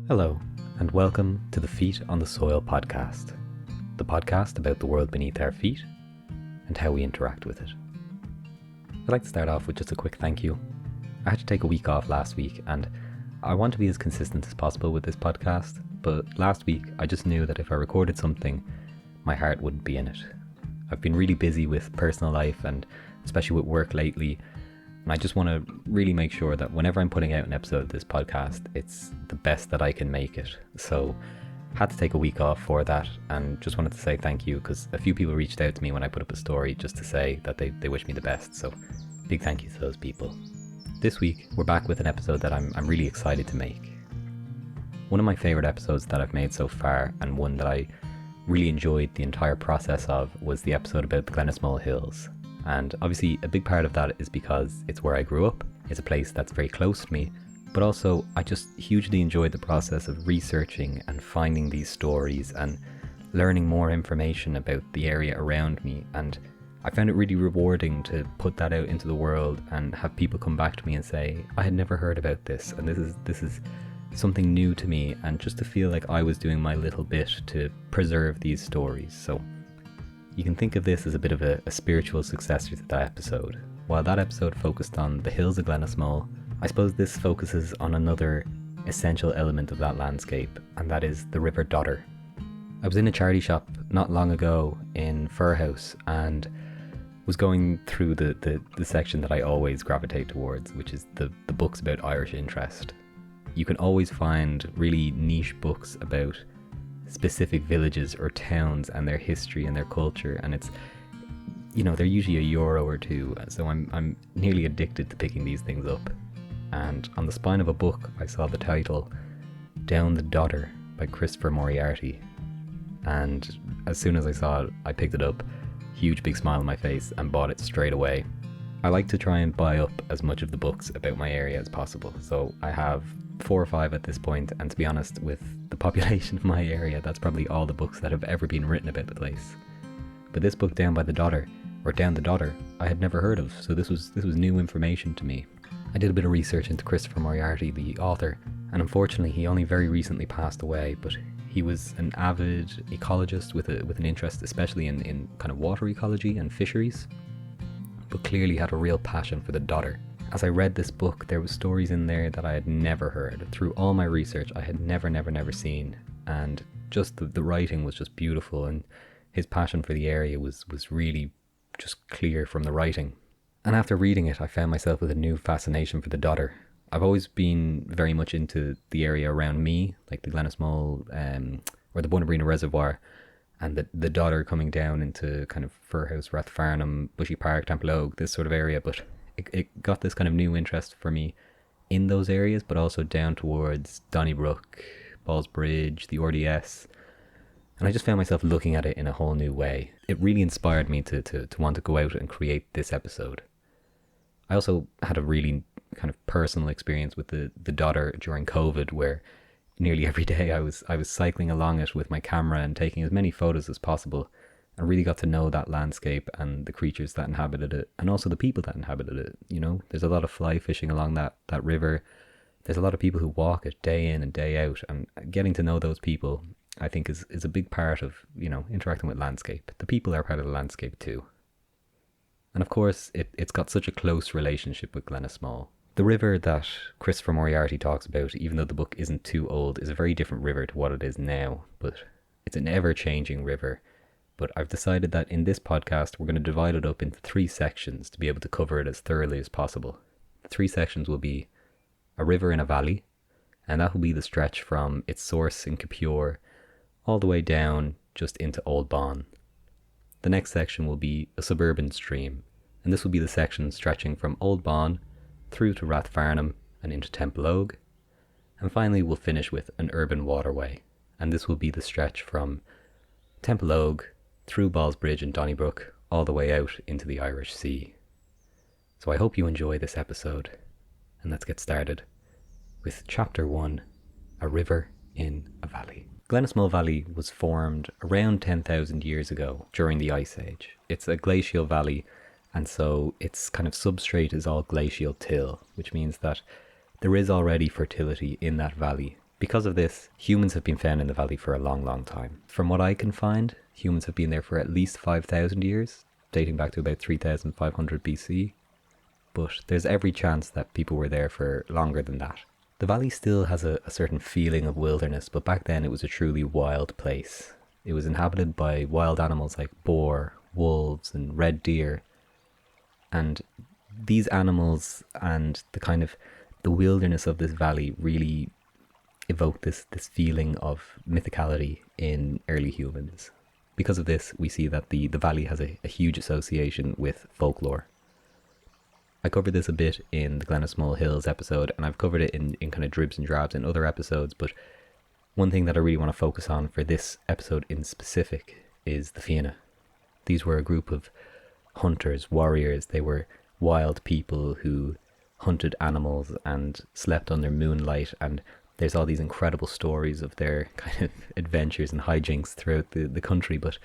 Hello, and welcome to the Feet on the Soil podcast, the podcast about the world beneath our feet and how we interact with it. I'd like to start off with just a quick thank you. I had to take a week off last week, and I want to be as consistent as possible with this podcast, but last week I just knew that if I recorded something, my heart wouldn't be in it. I've been really busy with personal life and especially with work lately, and I just want to really make sure that whenever I'm putting out an episode of this podcast, it's the best that I can make it. So had to take a week off for that, and just wanted to say thank you, because a few people reached out to me when I put up a story just to say that they wish me the best. So big thank you to those people. This week we're back with an episode that I'm really excited to make. One of my favorite episodes that I've made so far, and one that I really enjoyed the entire process of, was the episode about the Glenasmole Hills. And obviously a big part of that is because it's where I grew up. It's a place that's very close to me, but also I just hugely enjoyed the process of researching and finding these stories and learning more information about the area around me. And I found it really rewarding to put that out into the world and have people come back to me and say, I had never heard about this, and this is something new to me, and just to feel like I was doing my little bit to preserve these stories. So you can think of this as a bit of a spiritual successor to that episode. While that episode focused on the hills of Glenasmole, I suppose this focuses on another essential element of that landscape, and that is the River Dodder. I was in a charity shop not long ago in Furhouse and was going through the section that I always gravitate towards, which is the books about Irish interest. You can always find really niche books about specific villages or towns and their history and their culture, and it's, you know, they're usually €1 or €2, so I'm nearly addicted to picking these things up. And on the spine of a book I saw the title Down the Dodder by Christopher Moriarty, and as soon as I saw it I picked it up, huge big smile on my face, and bought it straight away. I like to try and buy up as much of the books about my area as possible, so I have 4 or 5 at this point, and to be honest, with the population of my area, that's probably all the books that have ever been written about the place. But this book, Down the Dodder, I had never heard of, so this was new information to me. I did a bit of research into Christopher Moriarty, the author, and unfortunately he only very recently passed away, but he was an avid ecologist with an interest especially in kind of water ecology and fisheries, but clearly had a real passion for the Dodder. As I read this book, there were stories in there that I had never heard. Through all my research, I had never seen. And just the writing was just beautiful, and his passion for the area was really just clear from the writing. And after reading it, I found myself with a new fascination for the Dodder. I've always been very much into the area around me, like the Glenasmole or the Bunnabrina Reservoir, and the Dodder coming down into kind of Furhouse, Rathfarnham, Bushy Park, Templeogue, this sort of area. But it got this kind of new interest for me in those areas, but also down towards Donnybrook, Ballsbridge, the RDS. And I just found myself looking at it in a whole new way. It really inspired me to want to go out and create this episode. I also had a really kind of personal experience with the Dodder during COVID, where nearly every day I was cycling along it with my camera and taking as many photos as possible. I really got to know that landscape and the creatures that inhabited it, and also the people that inhabited it. You know, there's a lot of fly fishing along that river. There's a lot of people who walk it day in and day out, and getting to know those people, I think, is a big part of, you know, interacting with landscape. The people are part of the landscape too. And of course, it's got such a close relationship with Glenasmole. The river that Christopher Moriarty talks about, even though the book isn't too old, is a very different river to what it is now, but it's an ever-changing river. But I've decided that in this podcast, we're going to divide it up into 3 sections to be able to cover it as thoroughly as possible. The 3 sections will be a river in a valley, and that will be the stretch from its source in Capure all the way down just into Old Bon. The next section will be a suburban stream, and this will be the section stretching from Old Bon through to Rathfarnham and into Templeogue. And finally, we'll finish with an urban waterway, and this will be the stretch from Templeogue through Ballsbridge and Donnybrook all the way out into the Irish Sea. So I hope you enjoy this episode, and let's get started with Chapter 1, A River in a Valley. Glenasmole Valley was formed around 10,000 years ago during the Ice Age. It's a glacial valley, and so its kind of substrate is all glacial till, which means that there is already fertility in that valley Because of this, humans have been found in the valley for a long, long time. From what I can find, humans have been there for at least 5,000 years, dating back to about 3,500 BC. But there's every chance that people were there for longer than that. The valley still has a certain feeling of wilderness, but back then it was a truly wild place. It was inhabited by wild animals like boar, wolves, and red deer. And these animals and the wilderness of this valley really evoke this feeling of mythicality in early humans. Because of this, we see that the valley has a huge association with folklore. I covered this a bit in the Glenasmole Hills episode, and I've covered it in kind of dribs and drabs in other episodes, but one thing that I really want to focus on for this episode in specific is the Fianna. These were a group of hunters, warriors. They were wild people who hunted animals and slept under moonlight, and there's all these incredible stories of their kind of adventures and hijinks throughout the country. But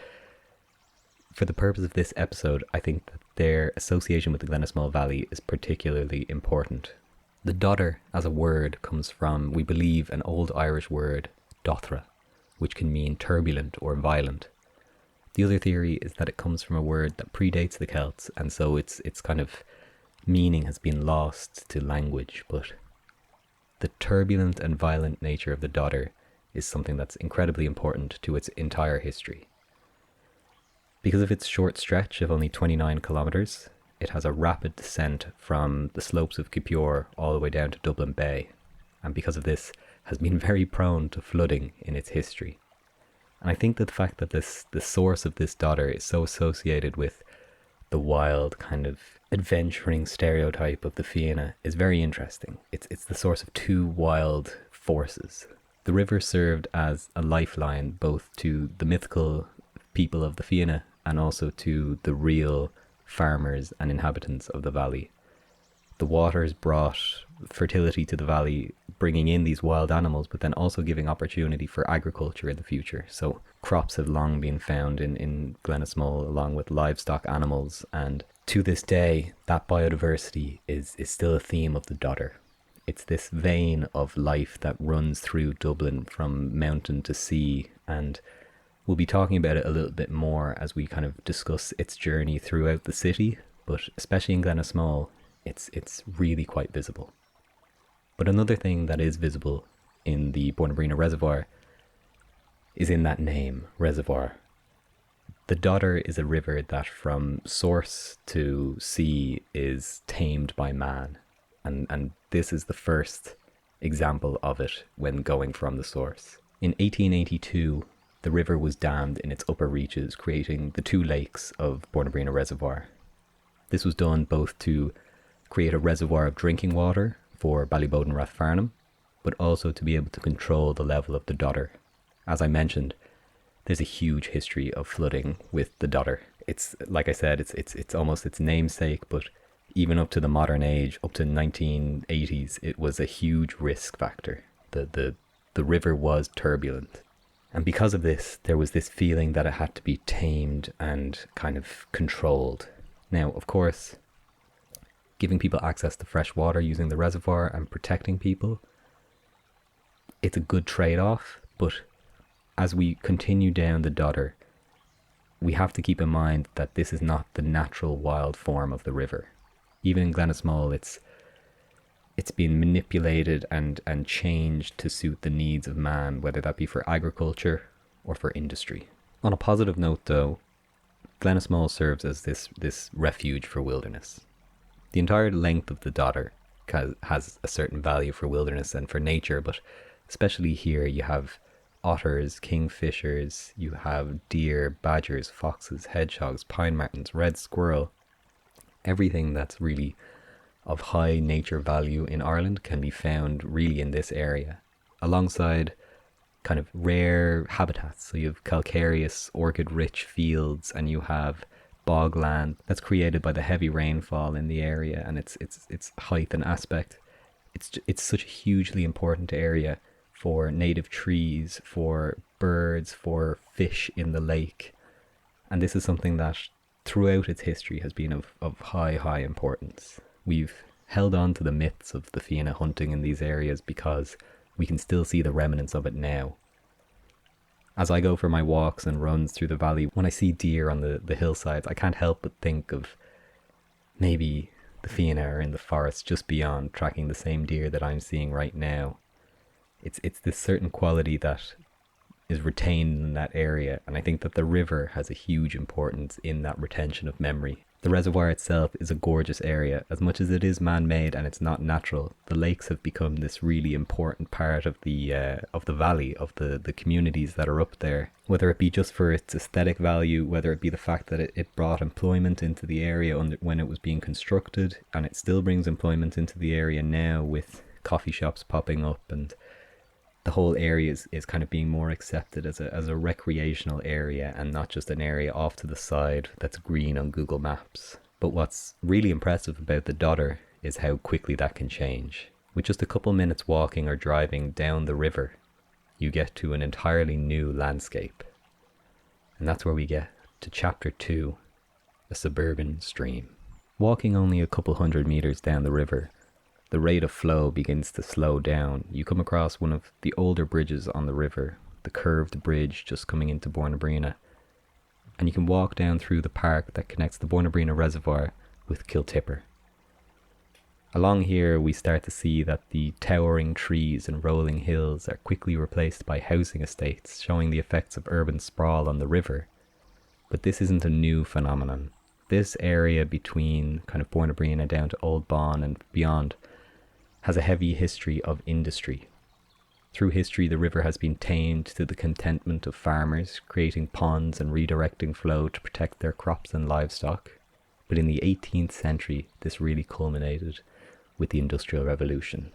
for the purpose of this episode, I think that their association with the Glenasmole Valley is particularly important. The Dodder as a word comes from, we believe, an old Irish word, dothra, which can mean turbulent or violent. The other theory is that it comes from a word that predates the Celts, and so its kind of meaning has been lost to language, but the turbulent and violent nature of the Dodder is something that's incredibly important to its entire history. Because of its short stretch of only 29 kilometres, it has a rapid descent from the slopes of Kipior all the way down to Dublin Bay, and because of this has been very prone to flooding in its history. And I think that the fact that the source of this Dodder is so associated with the wild kind of adventuring stereotype of the Fianna is very interesting. It's the source of two wild forces. The river served as a lifeline both to the mythical people of the Fianna and also to the real farmers and inhabitants of the valley. The waters brought fertility to the valley, bringing in these wild animals, but then also giving opportunity for agriculture in the future. So crops have long been found in Glenasmole along with livestock animals, and to this day that biodiversity is still a theme of the Dodder. It's this vein of life that runs through Dublin from mountain to sea, and we'll be talking about it a little bit more as we kind of discuss its journey throughout the city, but especially in Glenasmole, it's really quite visible. But another thing that is visible in the Bornabrina Reservoir is in that name, reservoir. The Dodder is a river that from source to sea is tamed by man, and this is the first example of it when going from the source. In 1882, the river was dammed in its upper reaches, creating the two lakes of Bornabrina Reservoir. This was done both to create a reservoir of drinking water for Ballybode and Rathfarnham, but also to be able to control the level of the Dodder. As I mentioned, there's a huge history of flooding with the Dodder. It's, like I said, it's almost its namesake, but even up to the modern age, up to 1980s, it was a huge risk factor. The river was turbulent. And because of this, there was this feeling that it had to be tamed and kind of controlled. Now, of course, giving people access to fresh water using the reservoir and protecting people, it's a good trade-off, but as we continue down the Dodder, we have to keep in mind that this is not the natural wild form of the river. Even in Glenasmole, it's been manipulated and changed to suit the needs of man, whether that be for agriculture or for industry. On a positive note though, Glenasmole serves as this refuge for wilderness. The entire length of the Dodder has a certain value for wilderness and for nature, but especially here you have otters, kingfishers, you have deer, badgers, foxes, hedgehogs, pine martens, red squirrel. Everything that's really of high nature value in Ireland can be found really in this area, alongside kind of rare habitats. So you have calcareous, orchid-rich fields, and you have bogland that's created by the heavy rainfall in the area and its height and aspect. It's such a hugely important area for native trees, for birds, for fish in the lake, and this is something that throughout its history has been of high importance. We've held on to the myths of the Fianna hunting in these areas because we can still see the remnants of it now. As I go for my walks and runs through the valley, when I see deer on the hillsides, I can't help but think of maybe the Fianna are in the forest just beyond, tracking the same deer that I'm seeing right now. It's this certain quality that is retained in that area, and I think that the river has a huge importance in that retention of memory. The reservoir itself is a gorgeous area. As much as it is man-made and it's not natural, the lakes have become this really important part of the valley, of the communities that are up there. Whether it be just for its aesthetic value, whether it be the fact that it brought employment into the area when it was being constructed, and it still brings employment into the area now with coffee shops popping up, and the whole area is kind of being more accepted as a recreational area and not just an area off to the side that's green on Google Maps. But what's really impressive about the Dodder is how quickly that can change. With just a couple minutes walking or driving down the river, you get to an entirely new landscape. And that's where we get to chapter 2, a suburban stream. Walking only a couple hundred meters down the river, the rate of flow begins to slow down. You come across one of the older bridges on the river, the curved bridge just coming into Bornabrina, and you can walk down through the park that connects the Bornabrina Reservoir with Kiltipper. Along here we start to see that the towering trees and rolling hills are quickly replaced by housing estates, showing the effects of urban sprawl on the river. But this isn't a new phenomenon. This area between kind of Bornabrina down to Old Bon and beyond has a heavy history of industry. Through history, the river has been tamed to the contentment of farmers, creating ponds and redirecting flow to protect their crops and livestock. But in the 18th century, this really culminated with the Industrial Revolution,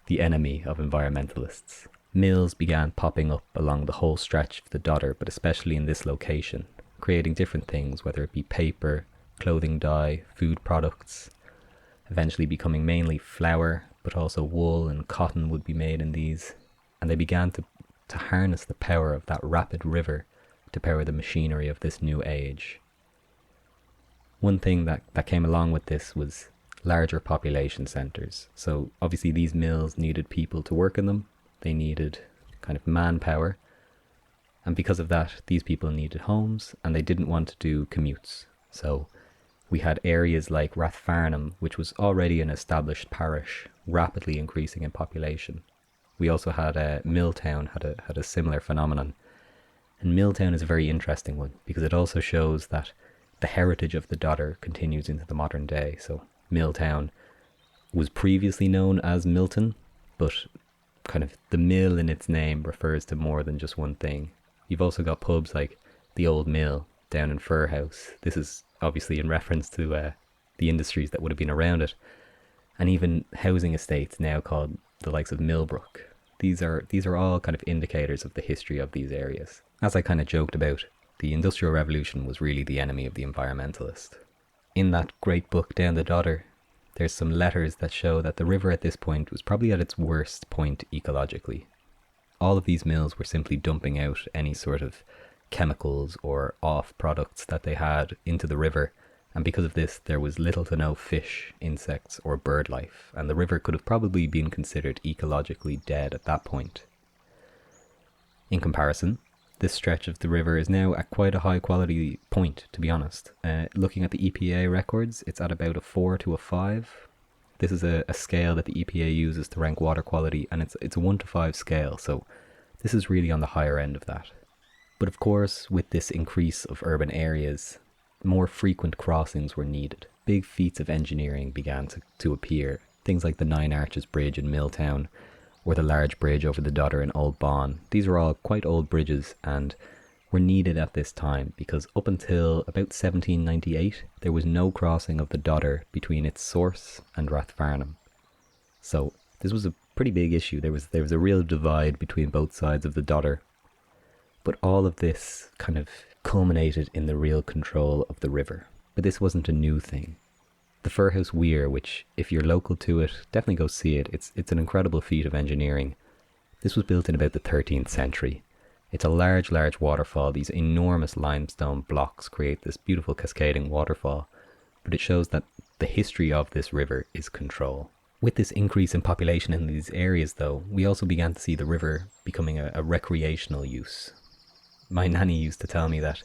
the enemy of environmentalists. Mills began popping up along the whole stretch of the Dodder, but especially in this location, creating different things, whether it be paper, clothing dye, food products, eventually becoming mainly flour, but also wool and cotton would be made in these. And they began to harness the power of that rapid river to power the machinery of this new age. One thing that came along with this was larger population centres. So obviously these mills needed people to work in them. They needed kind of manpower. And because of that, these people needed homes and they didn't want to do commutes. So we had areas like Rathfarnham, which was already an established parish, rapidly increasing in population. We also had Milltown had a similar phenomenon. And Milltown is a very interesting one because it also shows that the heritage of the Dodder continues into the modern day. So Milltown was previously known as Milton, but kind of the mill in its name refers to more than just one thing. You've also got pubs like the Old Mill down in Fir House. This is obviously in reference to the industries that would have been around it, and even housing estates now called the likes of Millbrook. These are all kind of indicators of the history of these areas. As I kind of joked about, the Industrial Revolution was really the enemy of the environmentalist. In that great book Down the Dodder, there's some letters that show that the river at this point was probably at its worst point ecologically. All of these mills were simply dumping out any sort of chemicals or off products that they had into the river, and because of this there was little to no fish, insects or bird life, and the river could have probably been considered ecologically dead at that point. In comparison, this stretch of the river is now at quite a high quality point, to be honest. Looking at the EPA records, it's at about a 4 to a 5. This is a scale that the EPA uses to rank water quality, and it's a 1 to 5 scale, so this is really on the higher end of that. But of course, with this increase of urban areas, more frequent crossings were needed. Big feats of engineering began to appear. Things like the Nine Arches Bridge in Milltown, or the large bridge over the Dodder in Old Bon. These are all quite old bridges and were needed at this time because up until about 1798, there was no crossing of the Dodder between its source and Rathfarnham. So this was a pretty big issue. There was a real divide between both sides of the Dodder. But all of this kind of culminated in the real control of the river. But this wasn't a new thing. The Firhouse Weir, which if you're local to it, definitely go see it. It's an incredible feat of engineering. This was built in about the 13th century. It's a large waterfall. These enormous limestone blocks create this beautiful cascading waterfall. But it shows that the history of this river is control. With this increase in population in these areas, though, we also began to see the river becoming a recreational use. My nanny used to tell me that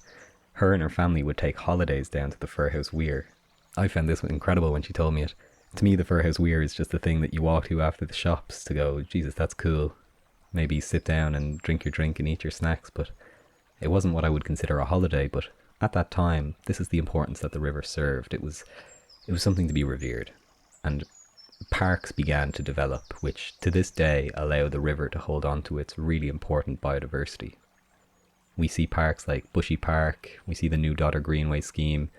her and her family would take holidays down to the Firhouse Weir. I found this incredible when she told me it. To me, the Firhouse Weir is just a thing that you walk to after the shops to go, Jesus, that's cool. Maybe sit down and drink your drink and eat your snacks, but it wasn't what I would consider a holiday. But at that time, this is the importance that the river served. It was something to be revered. And parks began to develop, which to this day allow the river to hold on to its really important biodiversity. We see parks like Bushy Park, we see the new Dodder Greenway scheme.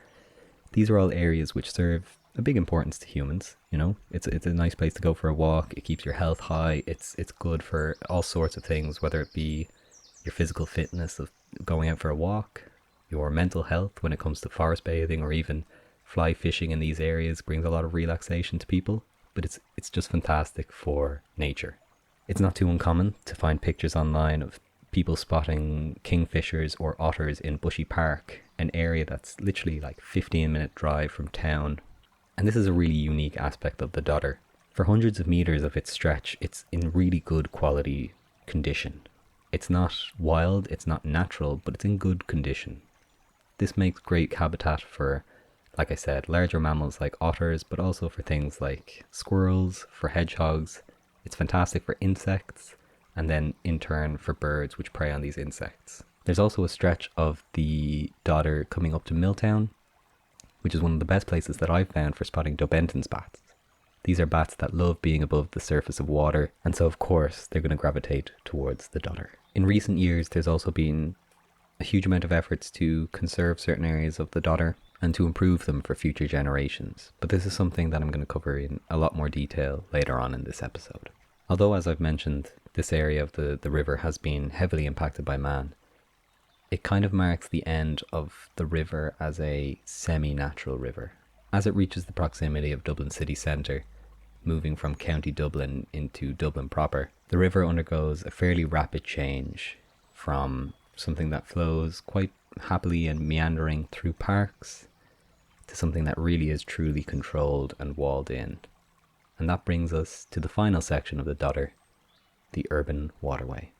These are all areas which serve a big importance to humans. You know, it's a nice place to go for a walk. It keeps your health high. It's good for all sorts of things, whether it be your physical fitness of going out for a walk, your mental health when it comes to forest bathing, or even fly fishing in these areas brings a lot of relaxation to people. But it's just fantastic for nature. It's not too uncommon to find pictures online of people spotting kingfishers or otters in Bushy Park, an area that's literally like 15-minute drive from town. And this is a really unique aspect of the Dodder. For hundreds of meters of its stretch, it's in really good quality condition. It's not wild, it's not natural, but it's in good condition. This makes great habitat for, like I said, larger mammals like otters, but also for things like squirrels, for hedgehogs. It's fantastic for insects, and then in turn for birds which prey on these insects. There's also a stretch of the Dodder coming up to Milltown, which is one of the best places that I've found for spotting Dobbenton's bats. These are bats that love being above the surface of water, and so of course they're going to gravitate towards the Dodder. In recent years, there's also been a huge amount of efforts to conserve certain areas of the Dodder and to improve them for future generations. But this is something that I'm going to cover in a lot more detail later on in this episode. Although, as I've mentioned, this area of the river has been heavily impacted by man, it kind of marks the end of the river as a semi-natural river. As it reaches the proximity of Dublin city centre, moving from County Dublin into Dublin proper, the river undergoes a fairly rapid change from something that flows quite happily and meandering through parks to something that really is truly controlled and walled in. And that brings us to the final section of the Dodder, the urban waterway.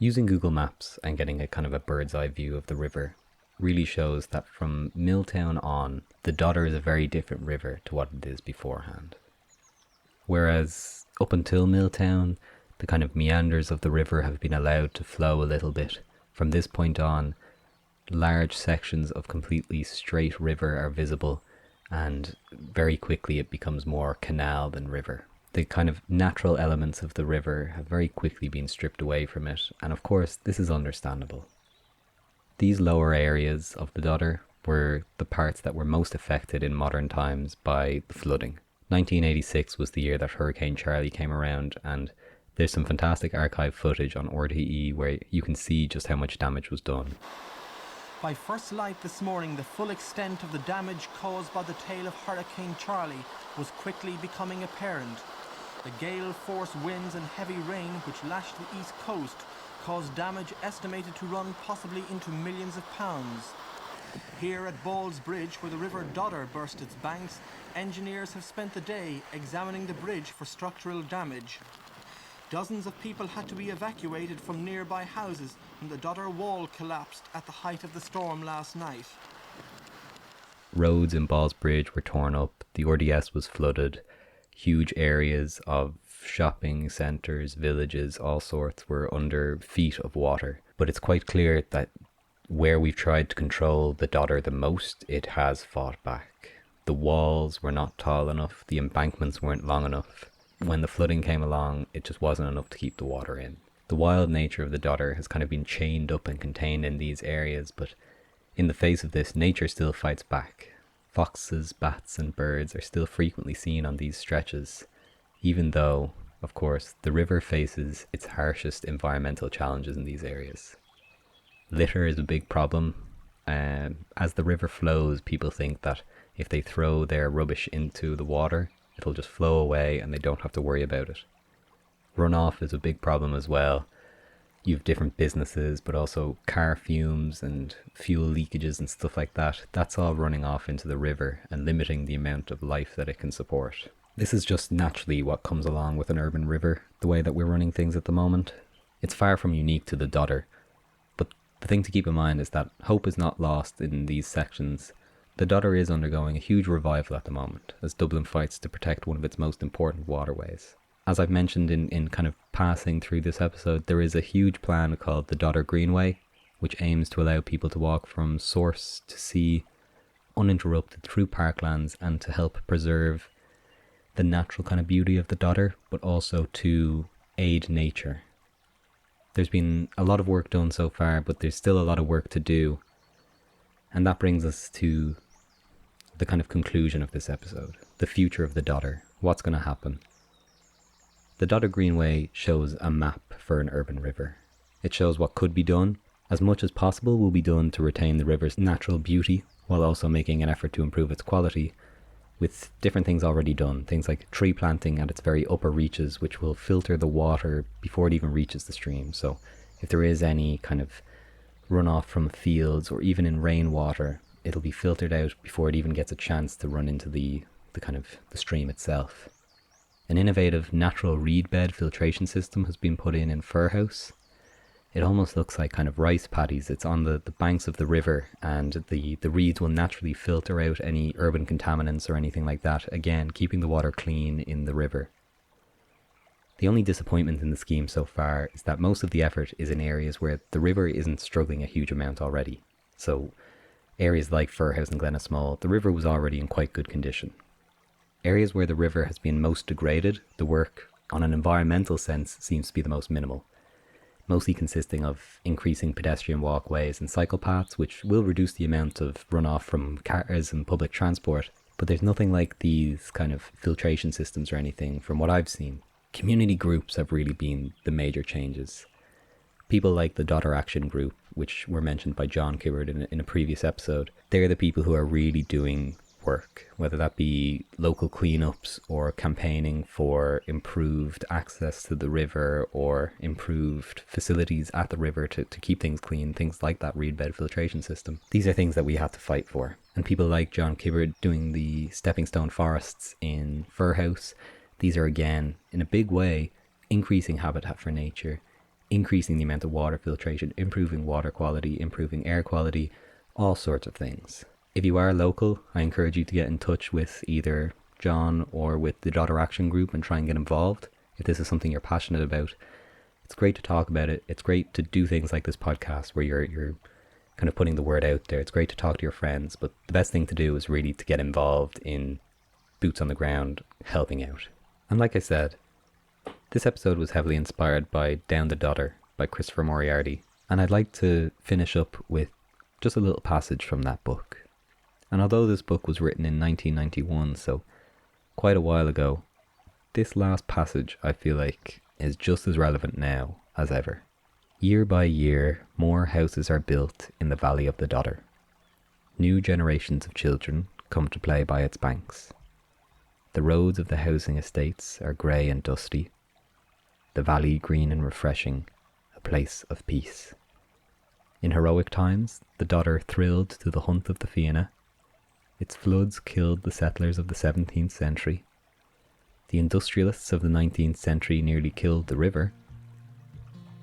Using Google Maps and getting a kind of a bird's eye view of the river really shows that from Milltown on, the Dodder is a very different river to what it is beforehand. Whereas up until Milltown, the kind of meanders of the river have been allowed to flow a little bit. From this point on, large sections of completely straight river are visible, and very quickly it becomes more canal than river. The kind of natural elements of the river have very quickly been stripped away from it, and of course this is understandable. These lower areas of the Dodder were the parts that were most affected in modern times by the flooding. 1986 was the year that Hurricane Charlie came around, and there's some fantastic archive footage on RTE where you can see just how much damage was done. By first light this morning, the full extent of the damage caused by the tail of Hurricane Charlie was quickly becoming apparent. The gale-force winds and heavy rain which lashed the east coast caused damage estimated to run possibly into millions of pounds. Here at Ball's Bridge, where the River Dodder burst its banks, engineers have spent the day examining the bridge for structural damage. Dozens of people had to be evacuated from nearby houses when the Dodder wall collapsed at the height of the storm last night. Roads in Ball's Bridge were torn up, the RDS was flooded, huge areas of shopping centres, villages, all sorts were under feet of water. But it's quite clear that where we've tried to control the Dodder the most, it has fought back. The walls were not tall enough, the embankments weren't long enough. When the flooding came along, it just wasn't enough to keep the water in. The wild nature of the Dodder has kind of been chained up and contained in these areas, but in the face of this, nature still fights back. Foxes, bats and birds are still frequently seen on these stretches, even though, of course, the river faces its harshest environmental challenges in these areas. Litter is a big problem. As the river flows, people think that if they throw their rubbish into the water, it'll just flow away and they don't have to worry about it. Runoff is a big problem as well. You have different businesses, but also car fumes and fuel leakages and stuff like that. That's all running off into the river and limiting the amount of life that it can support. This is just naturally what comes along with an urban river, the way that we're running things at the moment. It's far from unique to the Dodder, but the thing to keep in mind is that hope is not lost in these sections. The Dodder is undergoing a huge revival at the moment, as Dublin fights to protect one of its most important waterways. As I've mentioned in kind of passing through this episode, there is a huge plan called the Dodder Greenway, which aims to allow people to walk from source to sea uninterrupted through parklands and to help preserve the natural kind of beauty of the Dodder, but also to aid nature. There's been a lot of work done so far, but there's still a lot of work to do. And that brings us to the kind of conclusion of this episode. The future of the Dodder. What's going to happen? The Dodder Greenway shows a map for an urban river. It shows what could be done. As much as possible will be done to retain the river's natural beauty, while also making an effort to improve its quality, with different things already done. Things like tree planting at its very upper reaches, which will filter the water before it even reaches the stream. So if there is any kind of runoff from fields or even in rainwater, it'll be filtered out before it even gets a chance to run into the stream itself. An innovative natural reed bed filtration system has been put in Firhouse. It almost looks like kind of rice paddies. It's on the banks of the river, and the reeds will naturally filter out any urban contaminants or anything like that, again keeping the water clean in the river. The only disappointment in the scheme so far is that most of the effort is in areas where the river isn't struggling a huge amount already. So areas like Firhouse and Glenasmole, the river was already in quite good condition. Areas where the river has been most degraded, the work on an environmental sense seems to be the most minimal, mostly consisting of increasing pedestrian walkways and cycle paths, which will reduce the amount of runoff from cars and public transport. But there's nothing like these kind of filtration systems or anything from what I've seen. Community groups have really been the major changes. People like the Dodder Action Group, which were mentioned by John Kibbard in a previous episode, they're the people who are really doing work, whether that be local cleanups or campaigning for improved access to the river or improved facilities at the river to keep things clean, things like that reed bed filtration system. These are things that we have to fight for. And people like John Kibbard doing the stepping stone forests in Firhouse, these are again, in a big way, increasing habitat for nature, increasing the amount of water filtration, improving water quality, improving air quality, all sorts of things. If you are local, I encourage you to get in touch with either John or with the Dodder Action Group and try and get involved. If this is something you're passionate about, it's great to talk about it. It's great to do things like this podcast where you're kind of putting the word out there. It's great to talk to your friends, but the best thing to do is really to get involved in boots on the ground, helping out. And like I said, this episode was heavily inspired by Down the Dodder by Christopher Moriarty, and I'd like to finish up with just a little passage from that book. And although this book was written in 1991, so quite a while ago, this last passage, I feel like, is just as relevant now as ever. Year by year, more houses are built in the valley of the Dodder. New generations of children come to play by its banks. The roads of the housing estates are grey and dusty. The valley green and refreshing, a place of peace. In heroic times, the Dodder thrilled to the hunt of the Fianna. Its floods killed the settlers of the 17th century. The industrialists of the 19th century nearly killed the river.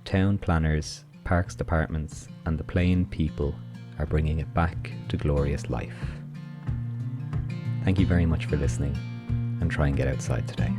Town planners, parks departments, and the plain people are bringing it back to glorious life. Thank you very much for listening, and try and get outside today.